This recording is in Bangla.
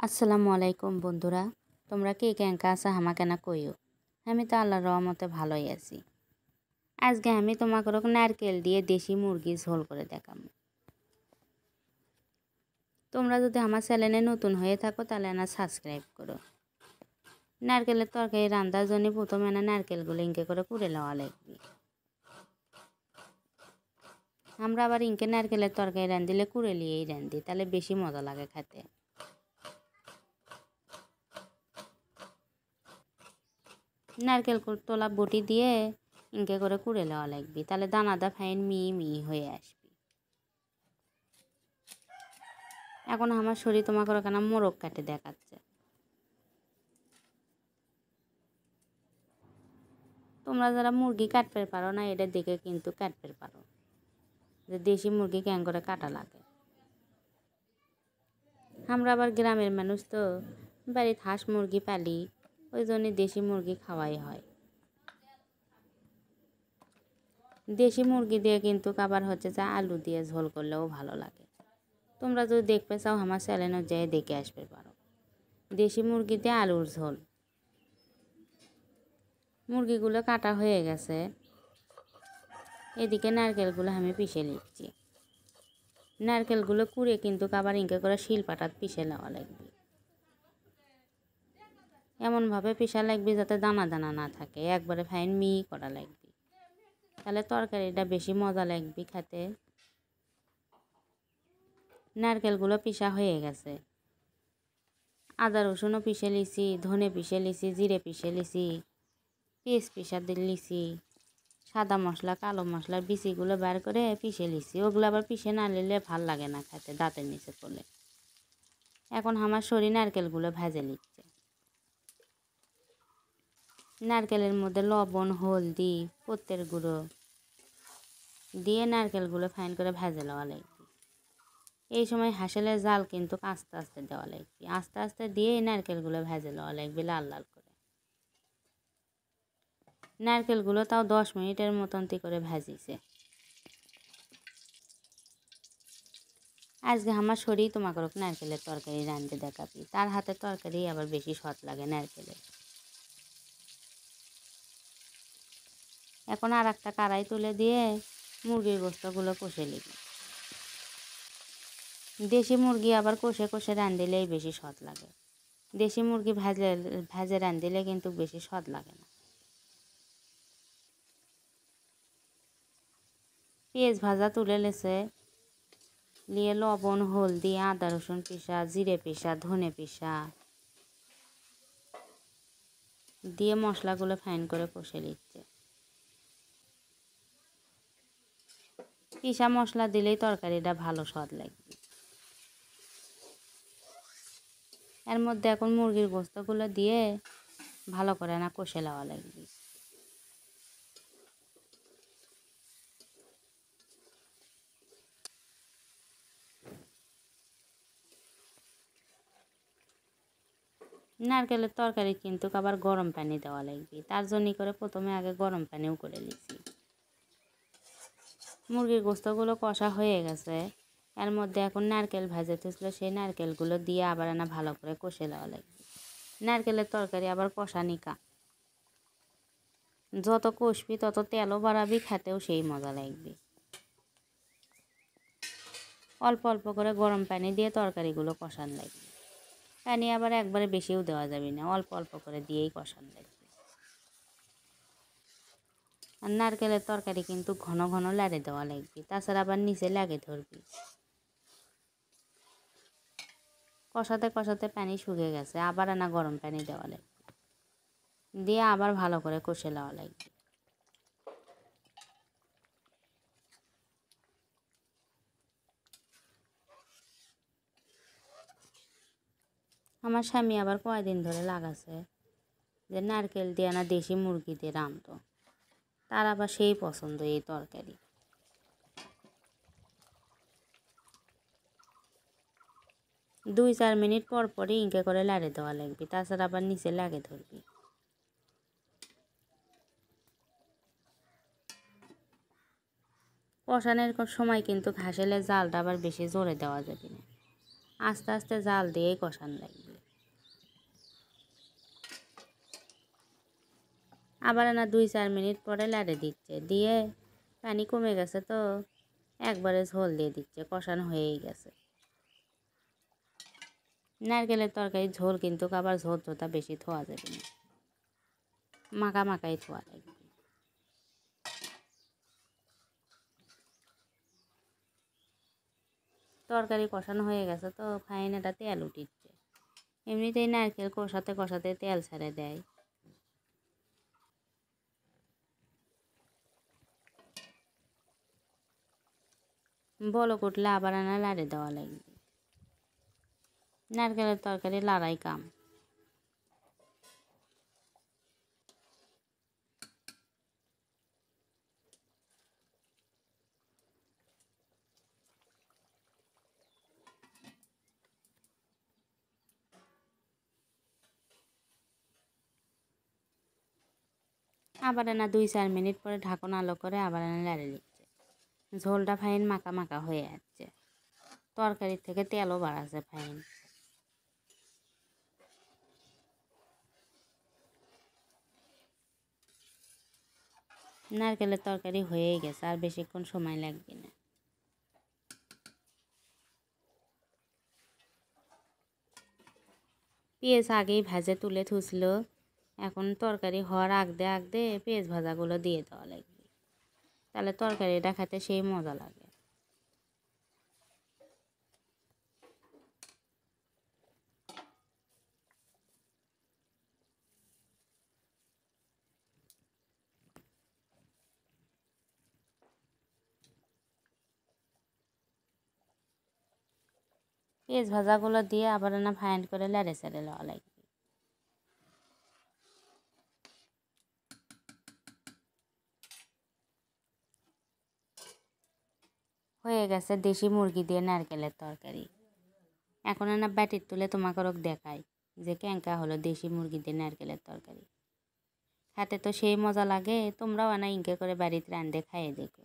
আসসালামু আলাইকুম বন্ধুরা, তোমরা কে কেঙ্কা আছো আমাকে না কইও। আমি তো আল্লাহর রহমতে ভালোই আছি। আজকে আমি তোমাকে নারকেল দিয়ে দেশি মুরগি ঝোল করে দেখাবো। তোমরা যদি আমার চ্যানেলে নতুন হয়ে থাকো তাহলে না সাবস্ক্রাইব করো। নারকেলের তরকারি রান্নার জন্য প্রথমে না নারকেলগুলো ইনকে করে কুড়ে লওয়া লাগবে। আমরা আবার ইনকে নারকেলের তরকারি রান্ধিলে কুড়ে লিয়েই রান্ধি, তাহলে বেশি মজা লাগে খেতে। নারকেল তোলা বটি দিয়ে ইনকে করে কুড়ে লওয়া লাগবে, তাহলে দানাদা ফাইন মিহি হয়ে আসবে। এখন আমার শরীর তোমাকে কেন মোরগ কাটে দেখাচ্ছে। তোমরা যারা মুরগি কাটতে পারো না এটা দেখে কিন্তু কাটতে পারো যে দেশি মুরগি কেন করে কাটা লাগে। আমরা আবার গ্রামের মানুষ তো, বাড়িতে হাঁস মুরগি পালি, ওই জন্য দেশি মুরগি খাওয়াই হয়। দেশি মুরগি দিয়ে কিন্তু আবার হচ্ছে যে আলু দিয়ে ঝোল করলেও ভালো লাগে। তোমরা যদি দেখতে চাও আমার চ্যানেলে যেয়ে দেখে আসতে পারো। দেশি মুরগি দিয়ে আলুর ঝোল। মুরগিগুলো কাটা হয়ে গেছে, এদিকে নারকেলগুলো আমি পিষে নিচ্ছি। নারকেলগুলো কুড়ে কিন্তু আবার ইনকে করে শিলপাটাত পিষে নেওয়া লাগবে। এমনভাবে পিষা লাগবে যাতে দানা দানা না থাকে, একবারে ফাইন মিহি করা লাগবে, তাহলে তরকারিটা বেশি মজা লাগবে খেতে। নারকেলগুলো পিষা হয়ে গেছে, আদা রসুনও পিষে লিছি, ধনে পিষে লিছি, জিরে পিষে লিছি, পেঁয়াজ পিষা লিছি, সাদা মশলা কালো মশলার বিচিগুলো বার করে পিষে লিছি। ওগুলো আবার পিষে না নিলে ভাল লাগে না খেতে, দাঁতের নিচে পড়লে। এখন আমার শরীর নারকেলগুলো ভেজে নিচ্ছে। নারকেলের মধ্যে লবণ, হলদি, পত্তের গুঁড়ো দিয়ে নারকেলগুলো ফাইন করে ভেজে নেওয়া লাগবে। এই সময় হাঁসেলের জাল কিন্তু আস্তে আস্তে দেওয়া লাগবে, আস্তে আস্তে দিয়ে এই নারকেলগুলো ভেজে নেওয়া লাগবে লাল লাল করে। নারকেলগুলো তাও 10 মিনিটের মতন করে ভেজিছে। আজকে আমার শরীর তোমাকে নারকেলের তরকারি রাঁধতে দেখাবি, তার হাতের তরকারি আবার বেশি স্বাদ লাগে নারকেলের। এখন আর একটা কড়াই তুলে দিয়ে মুরগির গোস্তগুলো কষে নিবি। দেশি মুরগি আবার কষে কষে রাঁধলেই বেশি স্বাদ লাগে। দেশি মুরগি ভেজে রাঁধলে কিন্তু বেশি স্বাদ লাগে না। পেঁয়াজ ভাজা তুলে লেছে, নিয়ে লবণ, হলদি, আদা রসুন পিষা, জিরে পিষা, ধনে পিষা দিয়ে মশলাগুলো ফাইন করে কষে নিচ্ছে। পিষা মশলা দিলেই তরকারিটা ভালো স্বাদ লাগবে। এর মধ্যে এখন মুরগির গোস্তগুলো দিয়ে ভালো করে না কষে নেওয়া লাগবে। নারকেলের তরকারি কিন্তু আবার গরম পানি দেওয়া লাগবে, তার জন্য করে প্রথমে আগে গরম পানিও করে নিয়েছি। মুরগির গোস্তগুলো কষা হয়ে গেছে, এর মধ্যে এখন নারকেল ভেজে থাকলে সেই নারকেলগুলো দিয়ে আবার না ভালো করে কষে দেওয়া লাগবে। নারকেলের তরকারি আবার কষা নিকা, যত কষবি তত তেলও বাড়াবি, খেতেও সেই মজা লাগবে। অল্প অল্প করে গরম পানি দিয়ে তরকারিগুলো কষান লাগবে। পানি আবার একবারে বেশিও দেওয়া যাবে না, অল্প অল্প করে দিয়েই কষান লাগবে। আর নারকেলের তরকারি কিন্তু ঘন ঘন লাড়ে দেওয়া লাগবে, তাছাড়া আবার নিচে লাগে ধরবি। কষাতে কষাতে পানি শুকিয়ে গেছে, আবার না গরম পানি দেওয়া লাগবে, দিয়ে আবার ভালো করে কষে নেওয়া লাগবে। আমার স্বামী আবার কয়দিন ধরে লাগাছে যে নারকেল দিয়ে না দেশি মুরগি দিয়ে রাঁধতো, তার আবার সেই পছন্দ এই তরকারি। 2-4 মিনিট পর পরই ইনকে করে লাড়ে দেওয়া লাগবে, তাছাড়া আবার নিচে লাগে ধরবি। কষানোর সময় কিন্তু হাঁসেলের জালটা আবার বেশি জোরে দেওয়া যাবে না, আস্তে আস্তে জাল দিয়েই কষান লাগবে। আবার না 2-4 মিনিট পরে লাড়ে দিচ্ছে, দিয়ে পানি কমে গেছে তো একবারে ঝোল দিয়ে দিচ্ছে, কষানো হয়েই গেছে। নারকেলের তরকারি ঝোল কিন্তু আবার ঝোল ঝোতা বেশি থোয়া যাবে না, মাখা মাখাই থোয়া লাগবে। তরকারি কষানো হয়ে গেছে তো ফাইন এটা তেল উঠিচ্ছে। এমনিতেই নারকেল কষাতে কষাতে তেল ছেড়ে দেয়। বলক উঠলে আবার আনা লাড়ে দেওয়া লাগবে। নারকেলের তরকারি লাড়াই কাম। আবার না 2-4 মিনিট পরে ঢাকন আলো করে আবার না লাড়ে দিচ্ছে। ঝোলটা ফাইন মাখা মাখা হয়ে যাচ্ছে, তরকারির থেকে তেলও বাড়াচ্ছে ফাইন। নারকেলের তরকারি হয়েই গেছে, আর বেশিক্ষণ সময় লাগবে না। পেঁয়াজ আগেই ভেজে তুলে থুসল, এখন তরকারি হওয়ার আগদে আগদে পেঁয়াজ ভাজাগুলো দিয়ে দেওয়া লাগবে, তাহলে তরকারিটা খেতে সেই মজা লাগে। পেঁয়াজ ভাজাগুলো দিয়ে আবার না ফাইন করে লাড়ে চেড়ে লওয়া লাগবে। হয়ে গেছে দেশি মুরগি দিয়ে নারকেলের তরকারি। এখন না ব্যাটির তুলে তোমাকে দেখাই যে ক্যাঙ্কা হলো দেশি মুরগি দিয়ে নারকেলের তরকারি। খেতে তো সেই মজা লাগে, তোমরাও আনা ইনকে করে বাড়িতে রান্ধে খাইয়ে দেখো।